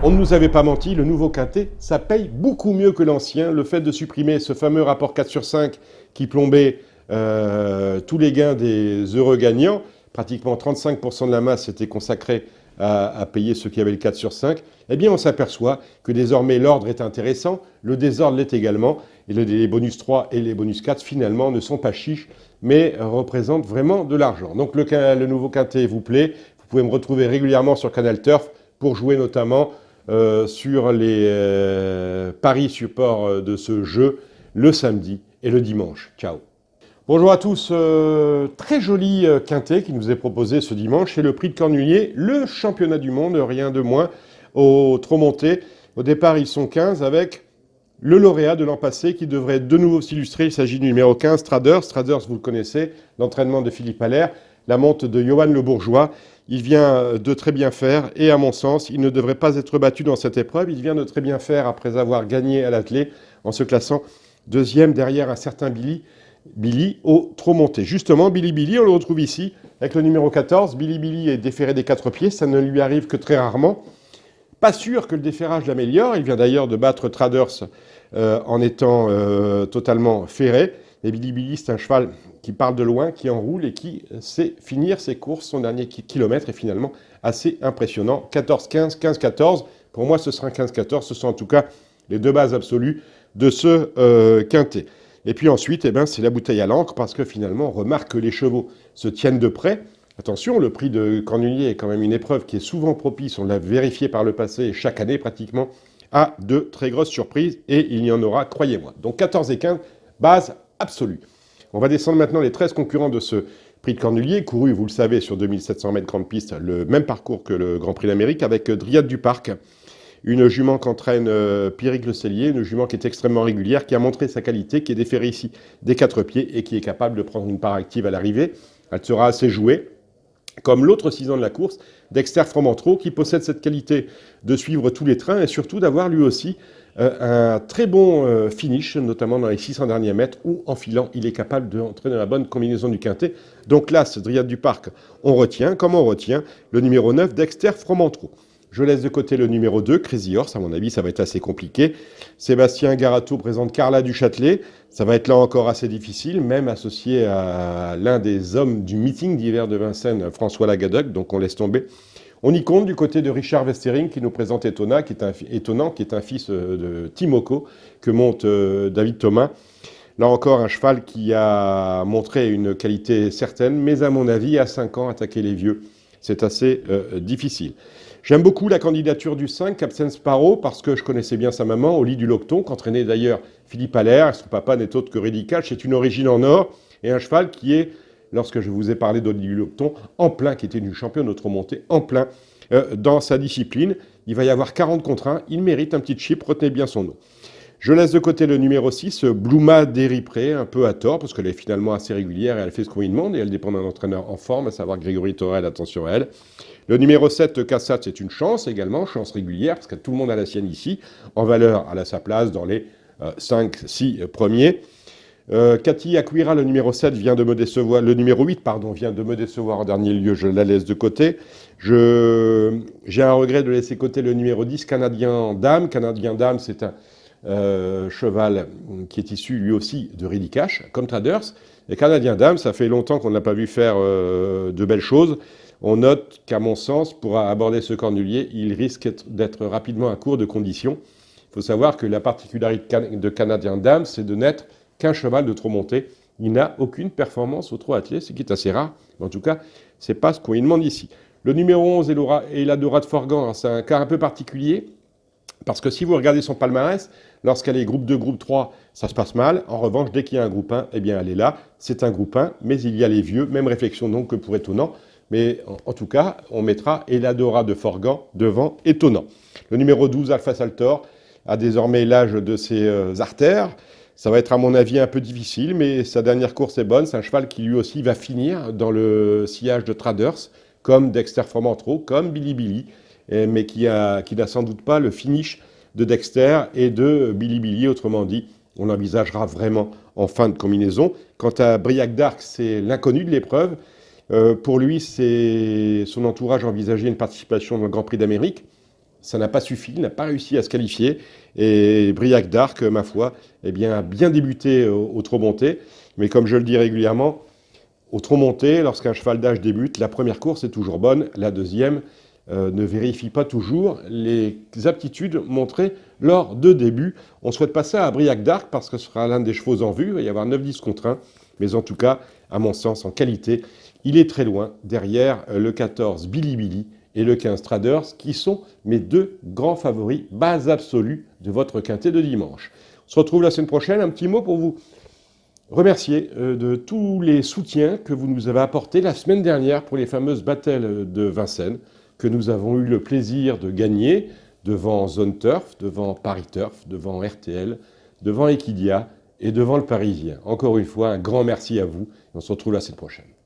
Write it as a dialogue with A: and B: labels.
A: On ne nous avait pas menti, le nouveau quintet, ça paye beaucoup mieux que l'ancien. Le fait de supprimer ce fameux rapport 4 sur 5 qui plombait tous les gains des heureux gagnants, pratiquement 35% de la masse était consacrée à payer ceux qui avaient le 4 sur 5, eh bien on s'aperçoit que désormais l'ordre est intéressant, le désordre l'est également, et les bonus 3 et les bonus 4 finalement ne sont pas chiches, mais représentent vraiment de l'argent. Donc le nouveau quintet vous plaît, vous pouvez me retrouver régulièrement sur Canal Turf pour jouer notamment sur les paris supports de ce jeu le samedi et le dimanche. Ciao. Bonjour à tous, très joli quintet qui nous est proposé ce dimanche, c'est le prix de Cornulier, le championnat du monde, rien de moins, au trop monté. Au départ, ils sont 15 avec le lauréat de l'an passé qui devrait de nouveau s'illustrer. Il s'agit du numéro 15, Traders. Traders, vous le connaissez, l'entraînement de Philippe Allaire, la monte de Johan Le Bourgeois. Il vient de très bien faire et à mon sens, il ne devrait pas être battu dans cette épreuve. Il vient de très bien faire après avoir gagné à l'attelé en se classant deuxième derrière un certain Billy au trop monté. Justement, Billy, on le retrouve ici avec le numéro 14. Billy est déféré des 4 pieds, ça ne lui arrive que très rarement. Pas sûr que le déferrage l'améliore. Il vient d'ailleurs de battre Traders en étant totalement ferré. Et Billy, c'est un cheval qui parle de loin, qui enroule et qui sait finir ses courses. Son dernier kilomètre est finalement assez impressionnant. 14-15, 15-14. Pour moi, ce sera un 15-14. Ce sont en tout cas les deux bases absolues de ce quintet. Et puis ensuite, eh ben, c'est la bouteille à l'encre parce que finalement, on remarque que les chevaux se tiennent de près. Attention, le prix de Cornulier est quand même une épreuve qui est souvent propice, on l'a vérifié par le passé, chaque année pratiquement, à de très grosses surprises, et il y en aura, croyez-moi. Donc 14 et 15, base absolue. On va descendre maintenant les 13 concurrents de ce prix de Cornulier, couru, vous le savez, sur 2700 mètres grande piste, le même parcours que le Grand Prix d'Amérique, avec Dryade du Parc, une jument qu'entraîne Pierrick Le Cellier, une jument qui est extrêmement régulière, qui a montré sa qualité, qui est déférée ici des 4 pieds et qui est capable de prendre une part active à l'arrivée. Elle sera assez jouée. Comme l'autre 6 ans de la course, Dexter Fromentreau, qui possède cette qualité de suivre tous les trains et surtout d'avoir lui aussi un très bon finish, notamment dans les 600 derniers mètres, où en filant, il est capable d'entrer dans la bonne combinaison du quintet. Donc là, ce Dryade du Parc, on retient, comme on retient le numéro 9, Dexter Fromentreau. Je laisse de côté le numéro 2, Crazy Horse. À mon avis, ça va être assez compliqué. Sébastien Garato présente Carla du Châtelet. Ça va être là encore assez difficile, même associé à l'un des hommes du meeting d'hiver de Vincennes, François Lagadec. Donc on laisse tomber. On y compte du côté de Richard Westering qui nous présente Étonnant, qui est un fils de Timoko, que monte David Thomas. Là encore, un cheval qui a montré une qualité certaine, mais à mon avis, à 5 ans, attaquer les vieux, c'est assez difficile. J'aime beaucoup la candidature du 5, Captain Sparrow, parce que je connaissais bien sa maman, au lit du Locton, qu'entraînait d'ailleurs Philippe Allaire. Son papa n'est autre que Rudy Cash. C'est une origine en or et un cheval qui est, lorsque je vous ai parlé d'Oli du Locton, en plein, qui était une championne autre-montée, en plein dans sa discipline. Il va y avoir 40 contre 1. Il mérite un petit chip, retenez bien son nom. Je laisse de côté le numéro 6, Blouma Déripré, un peu à tort, parce qu'elle est finalement assez régulière et elle fait ce qu'on lui demande, et elle dépend d'un entraîneur en forme, à savoir Grégory Torel, attention à elle. Le numéro 7, Cassat, c'est une chance également, chance régulière, parce que tout le monde a la sienne ici, en valeur, elle a sa place dans les 5-6 premiers. Cathy Aquira, le numéro 7, vient de me décevoir, le numéro 8, pardon, vient de me décevoir en dernier lieu, je la laisse de côté. J'ai un regret de laisser de côté le numéro 10, Canadien Dame. Canadien Dame, c'est un cheval qui est issu lui aussi de Ready Cash, comme Traders. Et Canadien Dame, ça fait longtemps qu'on ne l'a pas vu faire de belles choses. On note qu'à mon sens, pour aborder ce Cornulier, il risque d'être rapidement à court de conditions. Il faut savoir que la particularité de Canadien Dame, c'est de n'être qu'un cheval de trop monté. Il n'a aucune performance au trot attelé, ce qui est assez rare. Mais en tout cas, c'est pas ce qu'on lui demande ici. Le numéro 11, Eladora de Forgan, c'est un cas un peu particulier. Parce que si vous regardez son palmarès, lorsqu'elle est groupe 2, groupe 3, ça se passe mal. En revanche, dès qu'il y a un groupe 1, eh bien elle est là. C'est un groupe 1, mais il y a les vieux. Même réflexion donc que pour Étonnant. Mais en tout cas, on mettra Eladora de Forgan devant Étonnant. Le numéro 12, Alpha Saltor, a désormais l'âge de ses artères. Ça va être à mon avis un peu difficile, mais sa dernière course est bonne. C'est un cheval qui lui aussi va finir dans le sillage de Traders, comme Dexter Fromentreau, comme Billy, mais qui n'a sans doute pas le finish de Dexter et de Billy. Autrement dit, on l'envisagera vraiment en fin de combinaison. Quant à Briac d'Arc, c'est l'inconnu de l'épreuve. Pour lui, c'est son entourage envisageait une participation dans le Grand Prix d'Amérique. ça n'a pas suffi, il n'a pas réussi à se qualifier. Et Briac d'Arc, ma foi, eh bien, a bien débuté au trot monté. Mais comme je le dis régulièrement, au trot monté, lorsqu'un cheval d'âge débute, la première course est toujours bonne, la deuxième ne vérifie pas toujours les aptitudes montrées lors de début. On souhaite pas ça à Briac d'Arc parce que ce sera l'un des chevaux en vue, il va y avoir 9-10 contre 1. Mais en tout cas, à mon sens, en qualité, il est très loin derrière le 14 Billy Billy et le 15 Traders, qui sont mes deux grands favoris, base absolue de votre quintet de dimanche. On se retrouve la semaine prochaine. Un petit mot pour vous remercier de tous les soutiens que vous nous avez apportés la semaine dernière pour les fameuses battles de Vincennes, que nous avons eu le plaisir de gagner devant Zone Turf, devant Paris Turf, devant RTL, devant Equidia et devant le Parisien. Encore une fois, un grand merci à vous. On se retrouve la semaine prochaine.